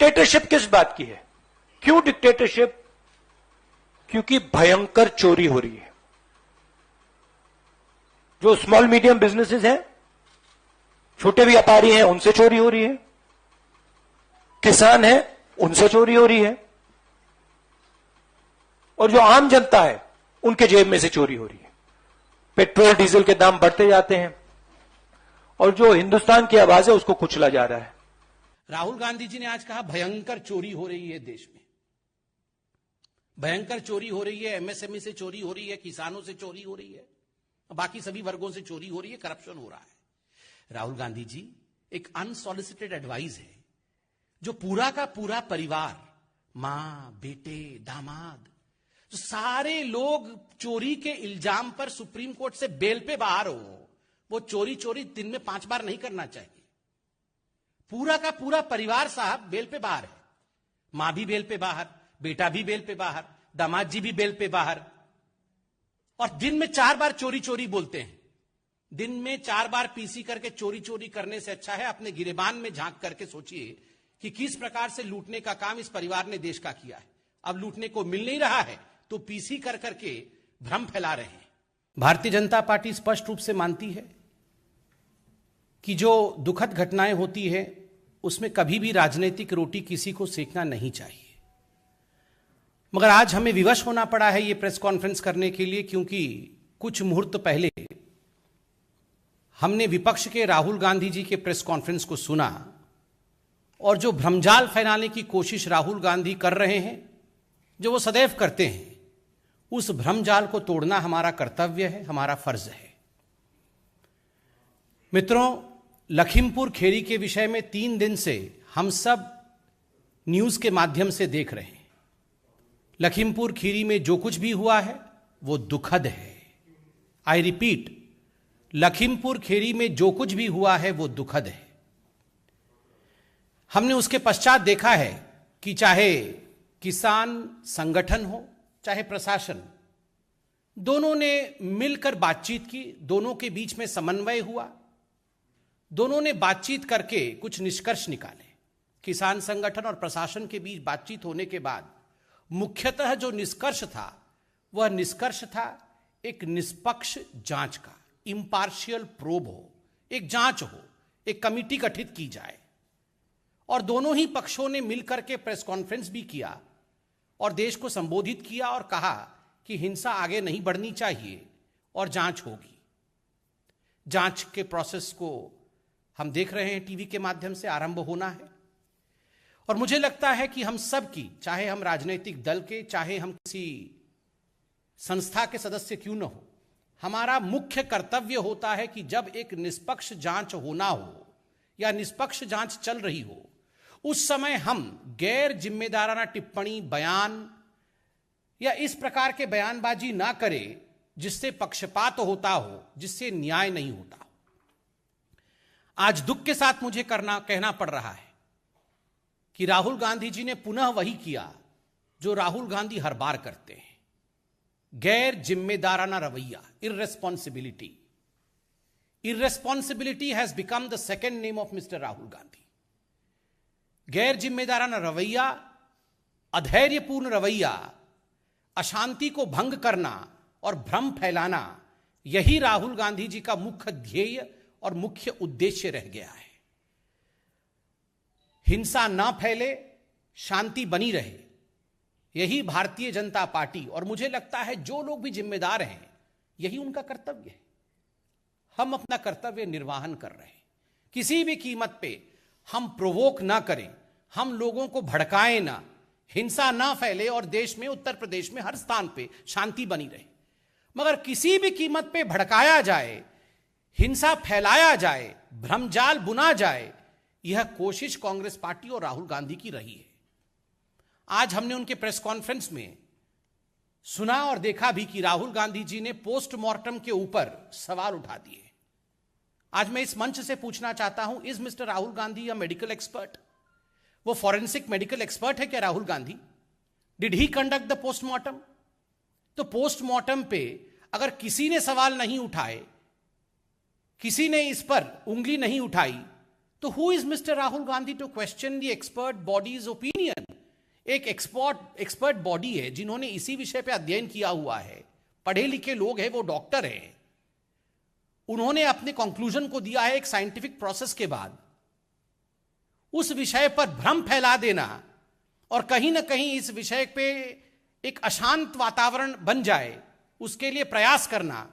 Dictatorship किस बात की है? क्यों डिक्टेटरशिप? क्योंकि भयंकर चोरी हो रही है। जो स्मॉल मीडियम बिजनेसेस हैं, छोटे व्यापारी हैं, उनसे चोरी हो रही है, किसान हैं, उनसे चोरी हो रही है, और जो आम जनता है उनके जेब में से चोरी हो रही है। पेट्रोल डीजल के दाम बढ़ते जाते हैं और जो हिंदुस्तान की आवाज है उसको कुचला जा रहा है। राहुल गांधी जी ने आज कहा भयंकर चोरी हो रही है देश में, भयंकर चोरी हो रही है, एमएसएमई से चोरी हो रही है, किसानों से चोरी हो रही है, बाकी सभी वर्गों से चोरी हो रही है, करप्शन हो रहा है। राहुल गांधी जी, एक अनसॉलिसिटेड एडवाइस है जो पूरा का पूरा परिवार, मां, बेटे, दामाद, तो सारे लोग चोरी के इल्जाम पर सुप्रीम कोर्ट से बेल पे बाहर हो, वो चोरी दिन में 5 बार नहीं करना चाहिए। पूरा का पूरा परिवार साहब बेल पे बाहर है, मां भी बेल पे बाहर, बेटा भी बेल पे बाहर, दामाद जी भी बेल पे बाहर, और दिन में 4 बार चोरी बोलते हैं। दिन में 4 बार पीसी करके चोरी करने से अच्छा है अपने गिरेबान में झांक करके सोचिए कि किस प्रकार से लूटने का काम इस परिवार ने देश का किया है। अब लूटने को मिल नहीं रहा है तो पीसी कर करके भ्रम फैला रहे हैं। भारतीय जनता पार्टी स्पष्ट रूप से मानती है कि जो दुखद घटनाएं होती है उसमें कभी भी राजनीतिक रोटी किसी को सेकना नहीं चाहिए। मगर आज हमें विवश होना पड़ा है ये प्रेस कॉन्फ्रेंस करने के लिए, क्योंकि कुछ मुहूर्त पहले हमने विपक्ष के राहुल गांधी जी के प्रेस कॉन्फ्रेंस को सुना, और जो भ्रमजाल फैलाने की कोशिश राहुल गांधी कर रहे हैं, जो वो सदैव करते हैं, उस भ्रमजाल को तोड़ना हमारा कर्तव्य है, हमारा फर्ज है। मित्रों, लखीमपुर खेरी के विषय में 3 दिन से हम सब न्यूज के माध्यम से देख रहे हैं। लखीमपुर खीरी में जो कुछ भी हुआ है वो दुखद है। आई रिपीट, लखीमपुर खीरी में जो कुछ भी हुआ है वो दुखद है। हमने उसके पश्चात देखा है कि चाहे किसान संगठन हो, चाहे प्रशासन, दोनों ने मिलकर बातचीत की, दोनों के बीच में समन्वय हुआ, दोनों ने बातचीत करके कुछ निष्कर्ष निकाले। किसान संगठन और प्रशासन के बीच बातचीत होने के बाद मुख्यतः जो निष्कर्ष था वह निष्कर्ष था एक निष्पक्ष जांच का, इंपार्शियल प्रोब हो, एक जांच हो, एक कमिटी गठित की जाए। और दोनों ही पक्षों ने मिलकर के प्रेस कॉन्फ्रेंस भी किया और देश को संबोधित किया और कहा कि हिंसा आगे नहीं बढ़नी चाहिए और जांच होगी। जांच के प्रोसेस को हम देख रहे हैं, टीवी के माध्यम से आरंभ होना है। और मुझे लगता है कि हम सब की, चाहे हम राजनीतिक दल के, चाहे हम किसी संस्था के सदस्य क्यों न हो, हमारा मुख्य कर्तव्य होता है कि जब एक निष्पक्ष जांच होना हो या निष्पक्ष जांच चल रही हो, उस समय हम गैर जिम्मेदाराना टिप्पणी, बयान या इस प्रकार के बयानबाजी ना करें जिससे पक्षपात होता हो, जिससे न्याय नहीं होता हो। आज दुख के साथ मुझे कहना पड़ रहा है कि राहुल गांधी जी ने पुनः वही किया जो राहुल गांधी हर बार करते हैं, गैर जिम्मेदाराना रवैया, irresponsibility. Irresponsibility has become the second name of mister Rahul Gandhi. गैर जिम्मेदाराना रवैया, अधैर्यपूर्ण रवैया, अशांति को भंग करना और भ्रम फैलाना, यही राहुल गांधी जी का मुख्य ध्येय और मुख्य उद्देश्य रह गया है। हिंसा ना फैले, शांति बनी रहे, यही भारतीय जनता पार्टी और मुझे लगता है जो लोग भी जिम्मेदार हैं, यही उनका कर्तव्य है। हम अपना कर्तव्य निर्वाहन कर रहे हैं। किसी भी कीमत पे हम प्रोवोक ना करें, हम लोगों को भड़काएं ना, हिंसा ना फैले और देश में, उत्तर प्रदेश में हर स्थान पे शांति बनी रहे। मगर किसी भी कीमत पे भड़काया जाए, हिंसा फैलाया जाए, भ्रमजाल बुना जाए, यह कोशिश कांग्रेस पार्टी और राहुल गांधी की रही है। आज हमने उनके प्रेस कॉन्फ्रेंस में सुना और देखा भी कि राहुल गांधी जी ने पोस्टमार्टम के ऊपर सवाल उठा दिए। आज मैं इस मंच से पूछना चाहता हूं, is mister Rahul Gandhi a medical expert? वो फॉरेंसिक मेडिकल एक्सपर्ट है क्या Rahul Gandhi? Did he conduct the postmortem? तो पोस्टमार्टम पे अगर किसी ने सवाल नहीं उठाए, किसी ने इस पर उंगली नहीं उठाई, तो who is mister Rahul Gandhi to question the expert bodies opinion? एक एक्सपर्ट बॉडी है जिन्होंने इसी विषय पे अध्ययन किया हुआ है, पढ़े लिखे लोग हैं, वो डॉक्टर हैं, उन्होंने अपने कंक्लूजन को दिया है एक साइंटिफिक प्रोसेस के बाद। उस विषय पर भ्रम फैला देना और कहीं ना कहीं इस विषय पे एक अशांत वातावरण बन जाए, उसके लिए प्रयास करना,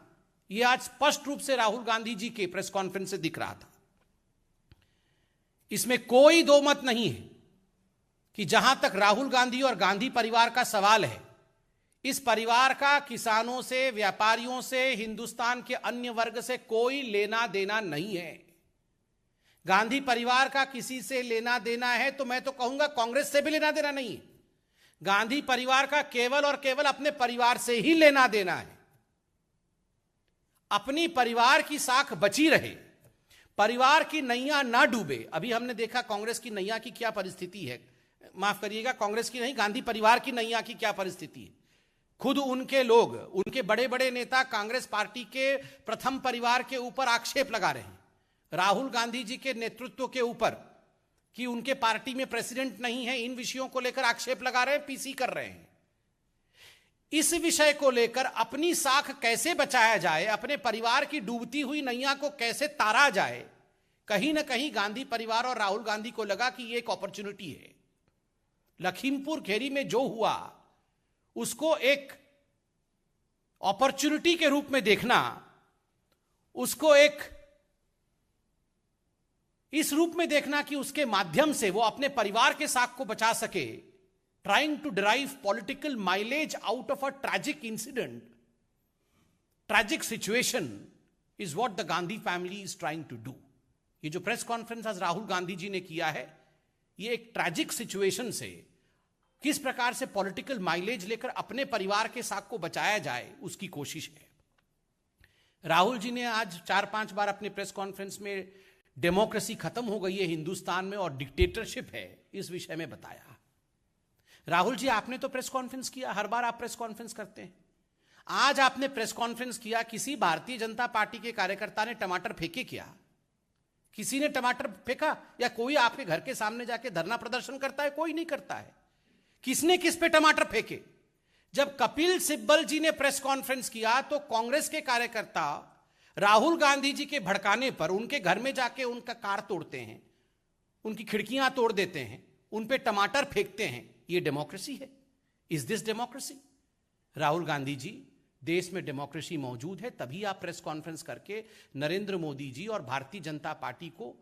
यह आज स्पष्ट रूप से राहुल गांधी जी के प्रेस कॉन्फ्रेंस से दिख रहा था। इसमें कोई दो मत नहीं है कि जहां तक राहुल गांधी और गांधी परिवार का सवाल है, इस परिवार का किसानों से, व्यापारियों से, हिंदुस्तान के अन्य वर्ग से कोई लेना देना नहीं है। गांधी परिवार का किसी से लेना देना है तो मैं तो कहूंगा कांग्रेस से भी लेना देना नहीं है। गांधी परिवार का केवल और केवल अपने परिवार से ही लेना देना है। अपनी परिवार की साख बची रहे, परिवार की नैया ना डूबे। अभी हमने देखा कांग्रेस की नैया की क्या परिस्थिति है, माफ करिएगा, कांग्रेस की नहीं, गांधी परिवार की नैया की क्या परिस्थिति है। खुद उनके लोग, उनके बड़े बड़े नेता कांग्रेस पार्टी के प्रथम परिवार के ऊपर आक्षेप लगा रहे हैं, राहुल गांधी जी के नेतृत्व के ऊपर, कि उनके पार्टी में प्रेसिडेंट नहीं है, इन विषयों को लेकर आक्षेप लगा रहे हैं, पीसी कर रहे हैं। इस विषय को लेकर अपनी साख कैसे बचाया जाए, अपने परिवार की डूबती हुई नैया को कैसे तारा जाए, कहीं ना कहीं गांधी परिवार और राहुल गांधी को लगा कि यह एक अपॉर्चुनिटी है। लखीमपुर खीरी में जो हुआ उसको एक अपॉर्चुनिटी के रूप में देखना, उसको एक इस रूप में देखना कि उसके माध्यम से वो अपने परिवार के साख को बचा सके, trying to derive political mileage out of a tragic incident, tragic situation is what the Gandhi family is trying to do. ये जो प्रेस कॉन्फ्रेंस आज राहुल गांधी जी ने किया है, ये एक ट्रैजिक सिचुएशन से किस प्रकार से पॉलिटिकल माइलेज लेकर अपने परिवार के साख को बचाया जाए, उसकी कोशिश है। राहुल जी ने आज 4-5 बार अपने प्रेस कॉन्फ्रेंस में डेमोक्रेसी खत्म हो गई है हिंदुस्तान में और डिक्टेटरशिप है, इस विषय में बताया। राहुल जी, आपने तो प्रेस कॉन्फ्रेंस किया, हर बार आप प्रेस कॉन्फ्रेंस करते हैं। आज आपने प्रेस कॉन्फ्रेंस किया, किसी भारतीय जनता पार्टी के कार्यकर्ता ने टमाटर फेंके क्या? किसी ने टमाटर फेंका? या कोई आपके घर के सामने जाके धरना प्रदर्शन करता है? कोई नहीं करता है। किसने किस पे टमाटर फेंके? जब कपिल सिब्बल जी ने प्रेस कॉन्फ्रेंस किया तो कांग्रेस के कार्यकर्ता राहुल गांधी जी के भड़काने पर उनके घर में जाके उनका कार तोड़ते हैं, उनकी खिड़कियां तोड़ देते हैं, उन पे टमाटर फेंकते हैं। ये डेमोक्रेसी है? Is this democracy? Rahul Gandhi ji, देश में डेमोक्रेसी मौजूद है, तभी आप प्रेस कॉन्फ्रेंस करके नरेंद्र मोदी जी और भारतीय जनता पार्टी को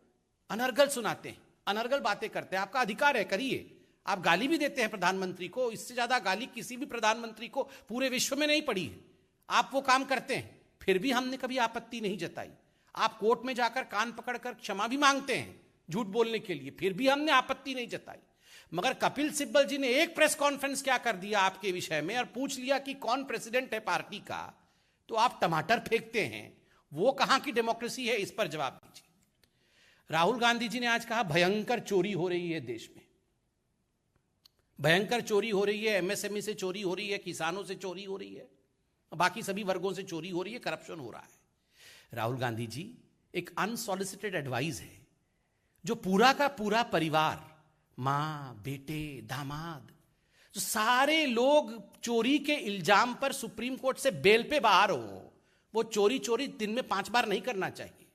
अनर्गल सुनाते हैं, अनर्गल बातें करते हैं। आपका अधिकार है, करिए। आप गाली भी देते हैं प्रधानमंत्री को, इससे ज्यादा गाली किसी भी प्रधानमंत्री को पूरे विश्व में नहीं पड़ी है। आप वो काम करते हैं, फिर भी हमने कभी आपत्ति नहीं जताई। आप कोर्ट में जाकर कान पकड़कर क्षमा भी मांगते हैं झूठ बोलने के लिए, फिर भी हमने आपत्ति नहीं जताई। मगर कपिल सिब्बल जी ने एक प्रेस कॉन्फ्रेंस क्या कर दिया आपके विषय में और पूछ लिया कि कौन प्रेसिडेंट है पार्टी का, तो आप टमाटर फेंकते हैं। वो कहां की डेमोक्रेसी है? इस पर जवाब दीजिए। राहुल गांधी जी ने आज कहा भयंकर चोरी हो रही है देश में, भयंकर चोरी हो रही है, एमएसएमई से चोरी हो रही है, किसानों से चोरी हो रही है, बाकी सभी वर्गों से चोरी हो रही है, करप्शन हो रहा है। राहुल गांधी जी, एक अनसॉलिसिटेड एडवाइस है जो पूरा का पूरा परिवार, मां, बेटे, दामाद, जो सारे लोग चोरी के इल्जाम पर सुप्रीम कोर्ट से बेल पे बाहर हो, वो चोरी दिन में 5 बार नहीं करना चाहिए।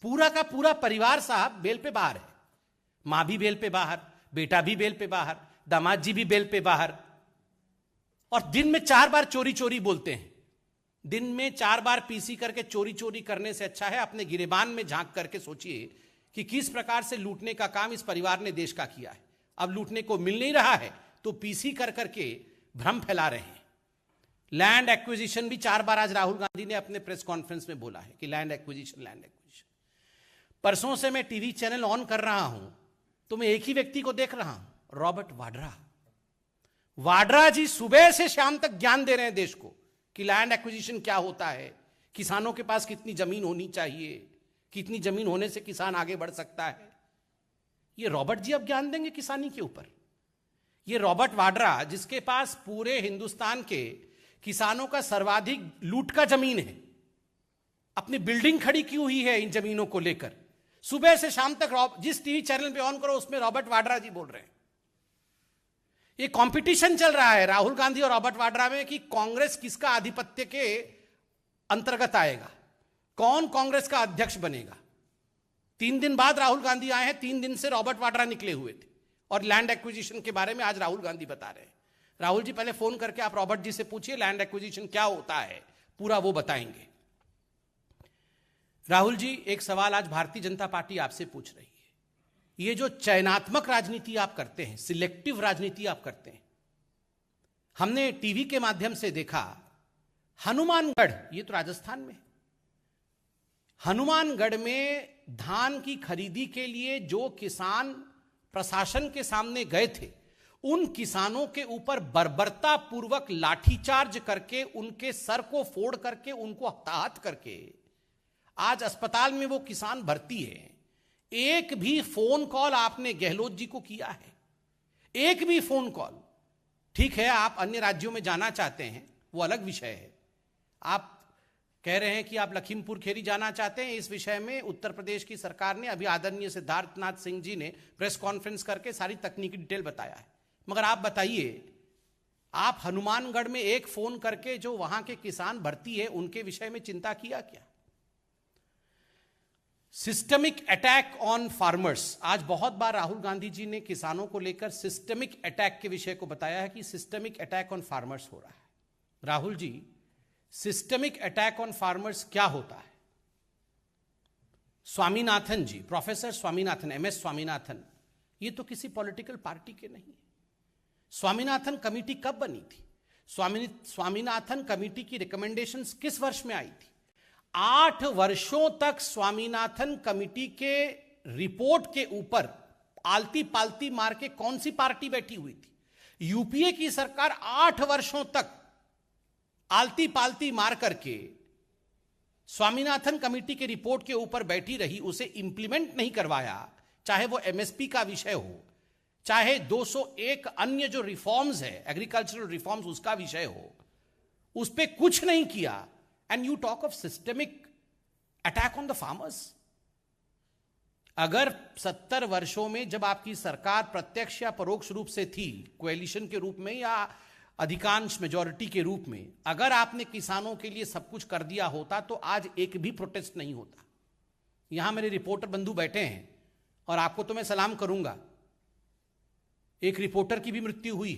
पूरा का पूरा परिवार साहब बेल पे बाहर है, मां भी बेल पे बाहर, बेटा भी बेल पे बाहर, दामाद जी भी बेल पे बाहर, और दिन में 4 बार चोरी बोलते हैं। दिन में 4 बार पीसी करके चोरी करने से अच्छा है अपने गिरेबान में झांक करके सोचिए कि किस प्रकार से लूटने का काम इस परिवार ने देश का किया है। अब लूटने को मिल नहीं रहा है तो पीसी कर करके भ्रम फैला रहे हैं। लैंड एक्विजिशन भी 4 बार आज राहुल गांधी ने अपने प्रेस कॉन्फ्रेंस में बोला है कि लैंड एक्विजिशन। परसों से मैं टीवी चैनल ऑन कर रहा हूं तो मैं एक ही व्यक्ति को देख रहा हूं, रॉबर्ट वाड्रा। वाड्रा जी सुबह से शाम तक ज्ञान दे रहे हैं देश को कि लैंड एक्विजिशन क्या होता है, किसानों के पास कितनी जमीन होनी चाहिए, कितनी जमीन होने से किसान आगे बढ़ सकता है। ये रॉबर्ट जी अब ज्ञान देंगे किसानी के ऊपर। ये रॉबर्ट वाड्रा, जिसके पास पूरे हिंदुस्तान के किसानों का सर्वाधिक लूट का जमीन है, अपनी बिल्डिंग खड़ी की हुई है इन जमीनों को लेकर, सुबह से शाम तक जिस टीवी चैनल पे ऑन करो उसमें रॉबर्ट वाड्रा जी बोल रहे हैं। ये कंपटीशन चल रहा है राहुल गांधी और रॉबर्ट वाड्रा में कि कांग्रेस किसका आधिपत्य के अंतर्गत आएगा, कौन कांग्रेस का अध्यक्ष बनेगा। 3 दिन बाद राहुल गांधी आए हैं, 3 दिन से रॉबर्ट वाड्रा निकले हुए थे और लैंड एक्विजिशन के बारे में आज राहुल गांधी बता रहे हैं। राहुल जी पहले फोन करके आप रॉबर्ट जी से पूछिए लैंड एक्विजिशन क्या होता है, पूरा वो बताएंगे। राहुल जी, एक सवाल आज भारतीय जनता पार्टी आपसे पूछ रही है। ये जो चयनात्मक राजनीति आप करते हैं, सिलेक्टिव राजनीति आप करते हैं, हमने टीवी के माध्यम से देखा हनुमानगढ़, ये तो राजस्थान में, हनुमानगढ़ में धान की खरीदी के लिए जो किसान प्रशासन के सामने गए थे, उन किसानों के ऊपर बर्बरता पूर्वक लाठीचार्ज करके, उनके सर को फोड़ करके, उनको हताहत करके आज अस्पताल में वो किसान भर्ती है। एक भी फोन कॉल आपने गहलोत जी को किया है? एक भी फोन कॉल? ठीक है, आप अन्य राज्यों में जाना चाहते हैं, वो अलग विषय है। आप कह रहे हैं कि आप लखीमपुर खेरी जाना चाहते हैं, इस विषय में उत्तर प्रदेश की सरकार ने अभी आदरणीय सिद्धार्थनाथ सिंह जी ने प्रेस कॉन्फ्रेंस करके सारी तकनीकी डिटेल बताया है। मगर आप बताइए, आप हनुमानगढ़ में एक फोन करके जो वहां के किसान भर्ती है उनके विषय में चिंता किया क्या? सिस्टमिक अटैक ऑन फार्मर्स, आज बहुत बार राहुल गांधी जी ने किसानों को लेकर सिस्टमिक अटैक के विषय को बताया है कि सिस्टमिक अटैक ऑन फार्मर्स हो रहा है। Rahul ji, systemic attack on farmers क्या होता है? स्वामीनाथन जी, प्रोफेसर स्वामीनाथन, MS स्वामीनाथन, ये तो किसी पॉलिटिकल पार्टी के नहीं है। स्वामीनाथन कमेटी कब बनी थी? स्वामीनाथन कमेटी की रिकमेंडेशंस किस वर्ष में आई थी? 8 वर्षों तक स्वामीनाथन कमेटी के रिपोर्ट के ऊपर आलती पालती मार के कौन सी पार्टी बैठी हुई थी? यूपीए की सरकार 8 वर्षों तक आलती पालती मार करके स्वामीनाथन कमेटी के रिपोर्ट के ऊपर बैठी रही, उसे इंप्लीमेंट नहीं करवाया। चाहे वो MSP का विषय हो, चाहे 201 अन्य जो रिफॉर्म्स है, एग्रीकल्चरल रिफॉर्म्स, उसका विषय हो, उस पर कुछ नहीं किया। And you talk of systemic attack on the farmers. अगर 70 वर्षों में जब आपकी सरकार प्रत्यक्ष या परोक्ष रूप से थी, कोएलिशन के रूप में या अधिकांश मेजॉरिटी के रूप में, अगर आपने किसानों के लिए सब कुछ कर दिया होता तो आज एक भी प्रोटेस्ट नहीं होता। यहां मेरे रिपोर्टर बंधु बैठे हैं और आपको तो मैं सलाम करूंगा। एक रिपोर्टर की भी मृत्यु हुई।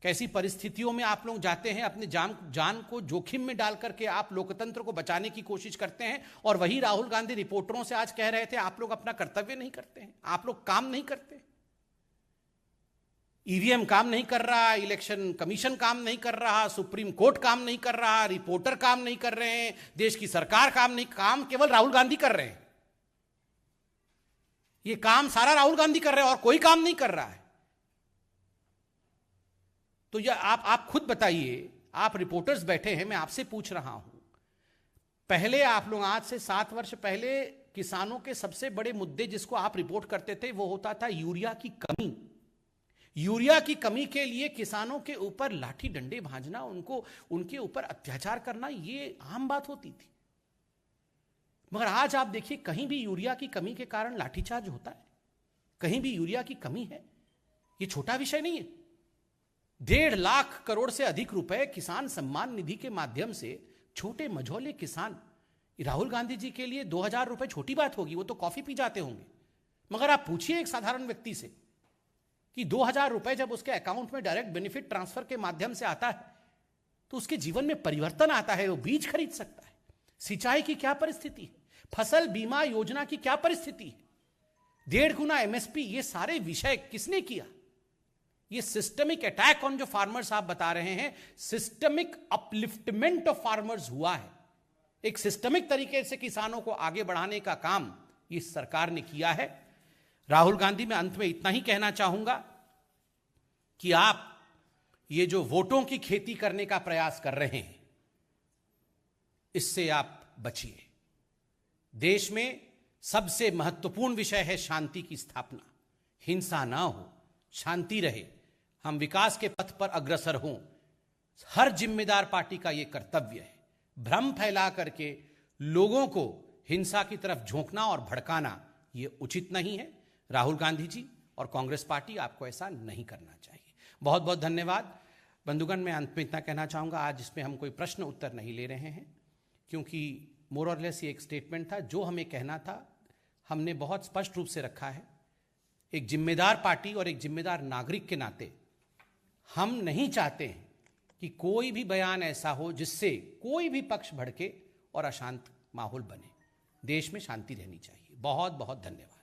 कैसी परिस्थितियों में आप लोग जाते हैं, अपने जान को जोखिम में डाल करके आप लोकतंत्र को बचाने की कोशिश करते हैं। और वही राहुल गांधी रिपोर्टरों से आज कह रहे थे आप लोग अपना कर्तव्य नहीं करते हैं, आप लोग काम नहीं करते। EVM काम नहीं कर रहा, इलेक्शन कमीशन काम नहीं कर रहा, सुप्रीम कोर्ट काम नहीं कर रहा, रिपोर्टर काम नहीं कर रहे हैं, देश की सरकार काम केवल राहुल गांधी कर रहे हैं। ये काम सारा राहुल गांधी कर रहे हैं और कोई काम नहीं कर रहा है। तो ये आप खुद बताइए, आप रिपोर्टर्स बैठे हैं, मैं आपसे पूछ रहा हूं, पहले आप लोग आज से 7 वर्ष पहले किसानों के सबसे बड़े मुद्दे जिसको आप रिपोर्ट करते थे वो होता था यूरिया की कमी। यूरिया की कमी के लिए किसानों के ऊपर लाठी डंडे भांजना, उनके ऊपर अत्याचार करना, ये आम बात होती थी। मगर आज आप देखिए, कहीं भी यूरिया की कमी के कारण लाठीचार्ज होता है, कहीं भी यूरिया की कमी है। ये छोटा विषय नहीं है। 1.5 लाख करोड़ से अधिक रुपए किसान सम्मान निधि के माध्यम से छोटे मझौले किसान, राहुल गांधी जी के लिए 2000 रुपए छोटी बात होगी, वो तो कॉफी पी जाते होंगे। मगर आप पूछिए एक साधारण व्यक्ति से कि 2000 रुपए जब उसके अकाउंट में डायरेक्ट बेनिफिट ट्रांसफर के माध्यम से आता है तो उसके जीवन में परिवर्तन आता है, वो बीज खरीद सकता है। सिंचाई की क्या परिस्थिति है, फसल बीमा योजना की क्या परिस्थिति है, 1.5 गुना MSP, ये सारे विषय किसने किया? ये सिस्टमिक अटैक ऑन जो फार्मर्स आप बता रहे हैं, सिस्टमिक अपलिफ्टमेंट ऑफ फार्मर्स हुआ है। एक सिस्टमिक तरीके से किसानों को आगे बढ़ाने का काम इस सरकार ने किया है। राहुल गांधी, मैं अंत में इतना ही कहना चाहूंगा कि आप ये जो वोटों की खेती करने का प्रयास कर रहे हैं, इससे आप बचिए। देश में सबसे महत्वपूर्ण विषय है शांति की स्थापना। हिंसा ना हो, शांति रहे, हम विकास के पथ पर अग्रसर हों। हर जिम्मेदार पार्टी का यह कर्तव्य है। भ्रम फैला करके लोगों को हिंसा की तरफ झोंकना और भड़काना, ये उचित नहीं है। राहुल गांधी जी और कांग्रेस पार्टी, आपको ऐसा नहीं करना चाहिए। बहुत बहुत धन्यवाद बंधुगण। मैं अंत में इतना कहना चाहूँगा, आज इसमें हम कोई प्रश्न उत्तर नहीं ले रहे हैं, क्योंकि मोर और लेस ये एक स्टेटमेंट था। जो हमें कहना था हमने बहुत स्पष्ट रूप से रखा है। एक जिम्मेदार पार्टी और एक जिम्मेदार नागरिक के नाते हम नहीं चाहते हैं कि कोई भी बयान ऐसा हो जिससे कोई भी पक्ष भड़के और अशांत माहौल बने। देश में शांति रहनी चाहिए। बहुत बहुत धन्यवाद।